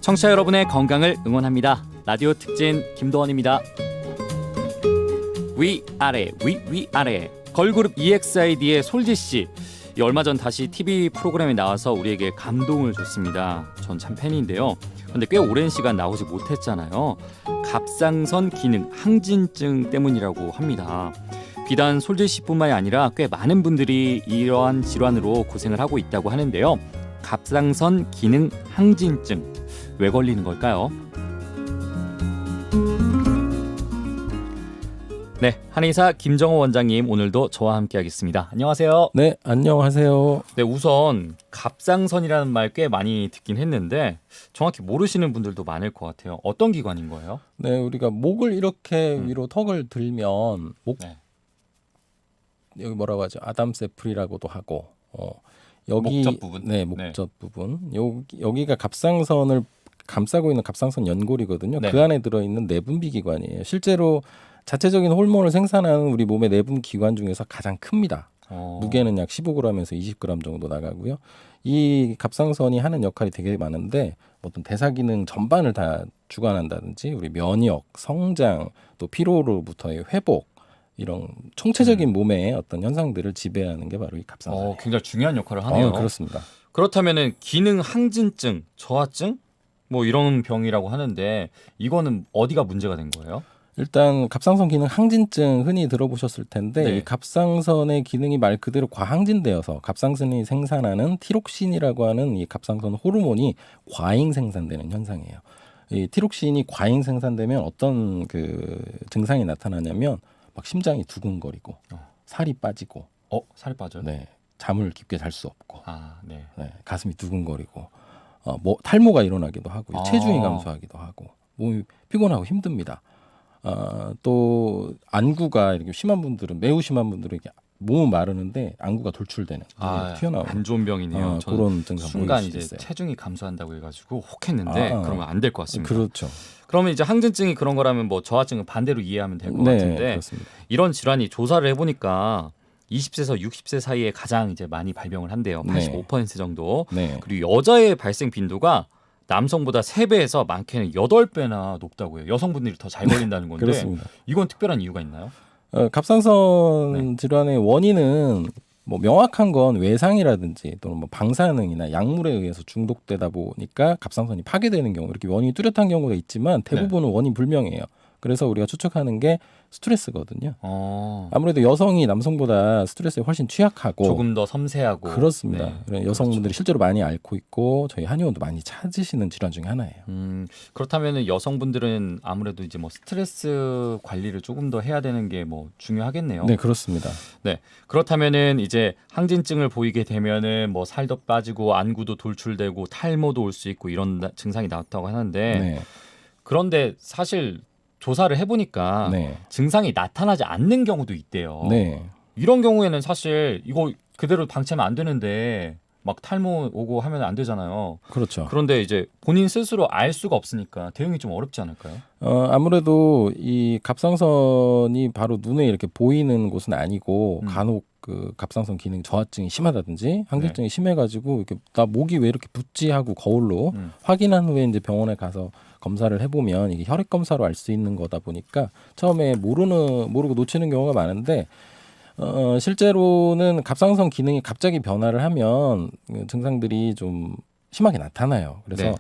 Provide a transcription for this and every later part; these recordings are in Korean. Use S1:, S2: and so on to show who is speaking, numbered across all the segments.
S1: 청취자 여러분의 건강을 응원합니다. 라디오 특진 김도원입니다. 위아래 위아래 걸그룹 EXID의 솔지씨, 얼마 전 다시 TV 프로그램에 나와서 우리에게 감동을 줬습니다. 전 참 팬인데요. 근데 꽤 오랜 시간 나오지 못했잖아요. 갑상선 기능 항진증 때문이라고 합니다. 비단 솔지씨뿐만이 아니라 꽤 많은 분들이 이러한 질환으로 고생을 하고 있다고 하는데요. 갑상선 기능 항진증, 왜 걸리는 걸까요? 네, 한의사 김정호 원장님 오늘도 저와 함께하겠습니다. 안녕하세요.
S2: 네, 안녕하세요.
S1: 네, 우선 갑상선이라는 말 꽤 많이 듣긴 했는데 정확히 모르시는 분들도 많을 것 같아요. 어떤 기관인 거예요?
S2: 네, 우리가 목을 이렇게 위로 턱을 들면 목
S1: 네.
S2: 여기 뭐라고 하죠? 아담세풀이라고도 하고 여기
S1: 목젖 부분.
S2: 네, 목젖 부분. 여기가 갑상선을 감싸고 있는 갑상선 연골이거든요.
S1: 네.
S2: 그 안에 들어 있는 내분비 기관이에요. 실제로 자체적인 호르몬을 생산하는 우리 몸의 내분 기관 중에서 가장 큽니다. 무게는 약 15g에서 20g 정도 나가고요. 이 갑상선이 하는 역할이 되게 많은데 어떤 대사 기능 전반을 다 주관한다든지 우리 면역, 성장, 또 피로로부터의 회복, 이런 총체적인 몸의 어떤 현상들을 지배하는 게 바로 이 갑상선이에요.
S1: 굉장히 중요한 역할을 하네요.
S2: 그렇습니다.
S1: 그렇다면은 기능 항진증, 저하증 뭐 이런 병이라고 하는데 이거는 어디가 문제가 된 거예요?
S2: 일단 갑상선 기능 항진증 흔히 들어보셨을 텐데
S1: 네.
S2: 이 갑상선의 기능이 말 그대로 과항진되어서 갑상선이 생산하는 티록신이라고 하는 이 갑상선 호르몬이 과잉 생산되는 현상이에요. 이 티록신이 과잉 생산되면 어떤 그 증상이 나타나냐면 막 심장이 두근거리고 살이 빠지고
S1: 살이 빠져요?
S2: 네, 잠을 깊게 잘 수 없고
S1: 네.
S2: 네, 가슴이 두근거리고 탈모가 일어나기도 하고요. 체중이 감소하기도 하고 몸이 피곤하고 힘듭니다. 또 안구가 이렇게 심한 분들은 매우 심한 분들은 이렇게 몸은 마르는데 안구가 돌출되는 튀어나오는
S1: 안 좋은 병이네요.
S2: 그런 증상
S1: 순간
S2: 보일 수
S1: 이제
S2: 있어요.
S1: 체중이 감소한다고 해가지고 혹했는데 그러면 안 될 것 같습니다.
S2: 그렇죠.
S1: 그러면 이제 항진증이 그런 거라면 뭐 저하증은 반대로 이해하면 될 것 같은데
S2: 그렇습니다.
S1: 이런 질환이 조사를 해보니까 20세에서 60세 사이에 가장 이제 많이 발병을 한대요. 85% 정도.
S2: 네.
S1: 그리고 여자의 발생 빈도가 남성보다 3배에서 많게는 8배나 높다고 해요. 여성분들이 더 잘 걸린다는 건데
S2: 그렇습니다.
S1: 이건 특별한 이유가 있나요?
S2: 갑상선 질환의 원인은 뭐 명확한 건 외상이라든지 또는 뭐 방사능이나 약물에 의해서 중독되다 보니까 갑상선이 파괴되는 경우, 이렇게 원인이 뚜렷한 경우가 있지만 대부분은 원인 불명이에요. 그래서 우리가 추측하는 게 스트레스거든요. 아무래도 여성이 남성보다 스트레스에 훨씬 취약하고
S1: 조금 더 섬세하고
S2: 그렇습니다.
S1: 네.
S2: 여성분들이
S1: 그렇죠.
S2: 실제로 많이 앓고 있고 저희 한의원도 많이 찾으시는 질환 중에 하나예요.
S1: 그렇다면은 여성분들은 아무래도 이제 뭐 스트레스 관리를 조금 더 해야 되는 게 뭐 중요하겠네요.
S2: 네, 그렇습니다.
S1: 네. 그렇다면은 이제 항진증을 보이게 되면은 뭐 살도 빠지고 안구도 돌출되고 탈모도 올 수 있고 이런 증상이 나왔다고 하는데
S2: 네.
S1: 그런데 사실 조사를 해보니까 증상이 나타나지 않는 경우도 있대요.
S2: 네.
S1: 이런 경우에는 사실 이거 그대로 방치하면 안 되는데 막 탈모 오고 하면 안 되잖아요.
S2: 그렇죠.
S1: 그런데 이제 본인 스스로 알 수가 없으니까 대응이 좀 어렵지 않을까요?
S2: 아무래도 이 갑상선이 바로 눈에 이렇게 보이는 곳은 아니고 간혹 그 갑상선 기능 저하증이 심하다든지 항진증이 심해가지고 이렇게 나 목이 왜 이렇게 붓지 하고 거울로 확인한 후에 이제 병원에 가서 검사를 해보면 이게 혈액 검사로 알 수 있는 거다 보니까 처음에 모르고 놓치는 경우가 많은데 실제로는 갑상선 기능이 갑자기 변화를 하면 증상들이 좀 심하게 나타나요. 그래서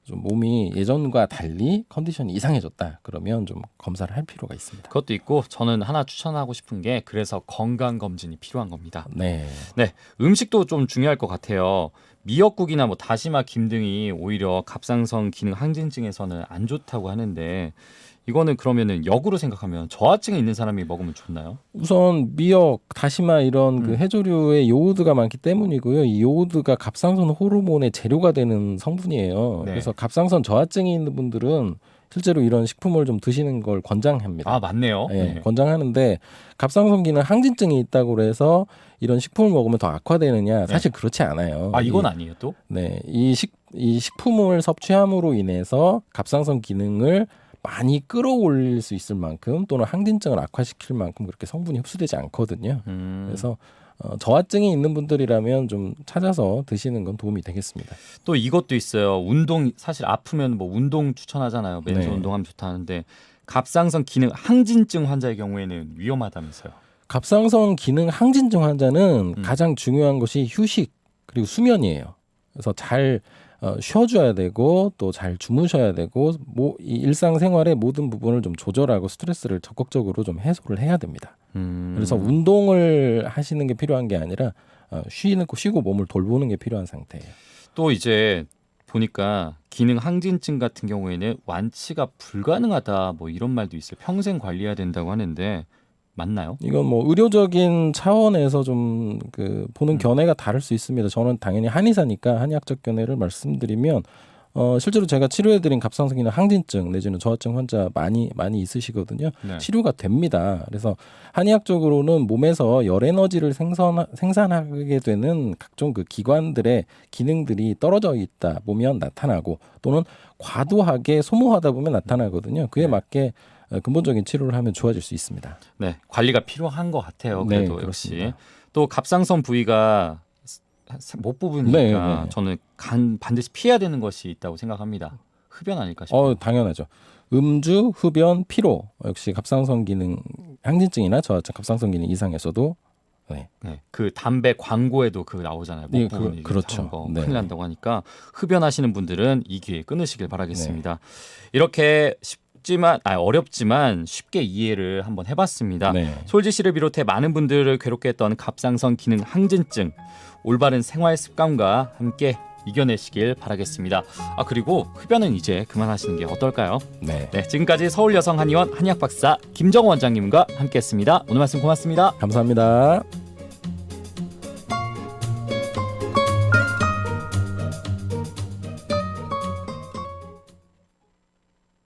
S2: 좀 몸이 예전과 달리 컨디션이 이상해졌다. 그러면 좀 검사를 할 필요가 있습니다.
S1: 그것도 있고 저는 하나 추천하고 싶은 게 그래서 건강 검진이 필요한 겁니다.
S2: 네.
S1: 음식도 좀 중요할 것 같아요. 미역국이나 뭐 다시마, 김 등이 오히려 갑상선 기능 항진증에서는 안 좋다고 하는데 이거는 그러면은 역으로 생각하면 저하증이 있는 사람이 먹으면 좋나요?
S2: 우선 미역, 다시마 이런 그 해조류에 요오드가 많기 때문이고요. 이 요오드가 갑상선 호르몬의 재료가 되는 성분이에요. 그래서 갑상선 저하증이 있는 분들은 실제로 이런 식품을 좀 드시는 걸 권장합니다.
S1: 맞네요.
S2: 네, 권장하는데 갑상선 기능 항진증이 있다고 해서 이런 식품을 먹으면 더 악화되느냐? 사실 그렇지 않아요.
S1: 이건 아니에요, 또?
S2: 네, 이 식품을 섭취함으로 인해서 갑상선 기능을 많이 끌어올릴 수 있을 만큼 또는 항진증을 악화시킬 만큼 그렇게 성분이 흡수되지 않거든요. 그래서 저하증이 있는 분들이라면 좀 찾아서 드시는 건 도움이 되겠습니다.
S1: 또 이것도 있어요. 운동 사실 아프면 뭐 운동 추천하잖아요. 맨손
S2: 네.
S1: 운동하면 좋다는데 갑상선 기능 항진증 환자의 경우에는 위험하다면서요.
S2: 갑상선 기능 항진증 환자는 가장 중요한 것이 휴식 그리고 수면이에요. 그래서 잘 쉬어줘야 되고 또 잘 주무셔야 되고 이 일상생활의 모든 부분을 좀 조절하고 스트레스를 적극적으로 좀 해소를 해야 됩니다. 그래서 운동을 하시는 게 필요한 게 아니라 쉬고 몸을 돌보는 게 필요한 상태예요.
S1: 또 이제 보니까 기능 항진증 같은 경우에는 완치가 불가능하다 뭐 이런 말도 있어요. 평생 관리해야 된다고 하는데 맞나요?
S2: 이건 뭐 의료적인 차원에서 좀 보는 견해가 다를 수 있습니다. 저는 당연히 한의사니까 한의학적 견해를 말씀드리면 실제로 제가 치료해드린 갑상선 기능 항진증 내지는 저하증 환자 많이 있으시거든요.
S1: 네.
S2: 치료가 됩니다. 그래서 한의학적으로는 몸에서 열 에너지를 생산하게 되는 각종 기관들의 기능들이 떨어져 있다 보면 나타나고 또는 과도하게 소모하다 보면 나타나거든요. 그에 맞게 근본적인 치료를 하면 좋아질 수 있습니다.
S1: 네, 관리가 필요한 것 같아요.
S2: 네,
S1: 그래도 역시
S2: 그렇습니다.
S1: 또 갑상선 부위가 못 부분이니까
S2: 네.
S1: 저는 반드시 피해야 되는 것이 있다고 생각합니다. 흡연 아닐까 싶어요.
S2: 당연하죠. 음주, 흡연, 피로 역시 갑상선 기능 항진증이나 저하증 갑상선 기능 이상에서도
S1: 네, 그 담배 광고에도 나오잖아요. 목 부분이
S2: 그렇죠. 네.
S1: 큰일 난다고 하니까 흡연하시는 분들은 이 기회에 끊으시길 바라겠습니다. 이렇게 어렵지만 쉽게 이해를 한번 해봤습니다.
S2: 네.
S1: 솔지 씨를 비롯해 많은 분들을 괴롭게 했던 갑상선 기능 항진증 올바른 생활 습관과 함께 이겨내시길 바라겠습니다. 그리고 흡연은 이제 그만하시는 게 어떨까요?
S2: 네.
S1: 네, 지금까지 서울여성한의원 한의학 박사 김정원 원장님과 함께했습니다. 오늘 말씀 고맙습니다.
S2: 감사합니다.